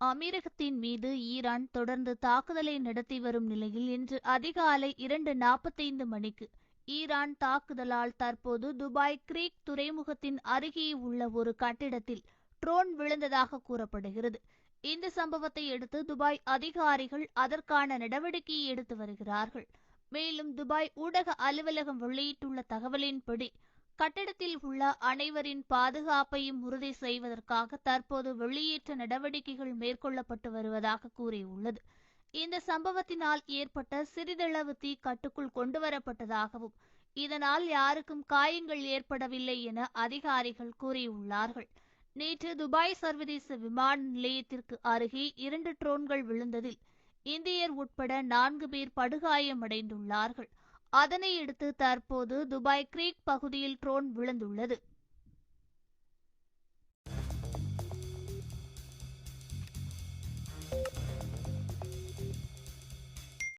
அமீரகத்தின் மீது ஈரான் தொடர்ந்து தாக்குதலை நடத்தி வரும் நிலையில் இன்று அதிகாலை 2:45 மணிக்கு ஈரான் தாக்குதலால் தற்போது துபாய் கிரீக் துறைமுகத்தின் அருகே உள்ள ஒரு கட்டிடத்தில் ட்ரோன் விழுந்ததாக கூறப்படுகிறது. இந்த சம்பவத்தை அடுத்து துபாய் அதிகாரிகள் அதற்கான நடவடிக்கையை எடுத்து வருகிறார்கள். மேலும் துபாய் ஊடக அலுவலகம் வெளியிட்டுள்ள தகவலின்படி கட்டிடத்தில் உள்ள அனைவரின் பாதுகாப்பையும் உறுதி செய்வதற்காக தற்போது வெளியேற்ற நடவடிக்கைகள் மேற்கொள்ளப்பட்டு வருவதாக கூறியுள்ளது. இந்த சம்பவத்தினால் ஏற்பட்ட சிறிதளவு தீ கட்டுக்குள் கொண்டுவரப்பட்டதாகவும் இதனால் யாருக்கும் காயங்கள் ஏற்படவில்லை என அதிகாரிகள் கூறியுள்ளார்கள். நேற்று துபாய் சர்வதேச விமான நிலையத்திற்கு அருகே 2 ட்ரோன்கள் விழுந்ததில் இந்தியர் உட்பட 4 பேர் படுகாயமடைந்துள்ளார்கள். அதனையடுத்து தற்போது துபாய் கிரீக் பகுதியில் ட்ரோன் விழுந்துள்ளது.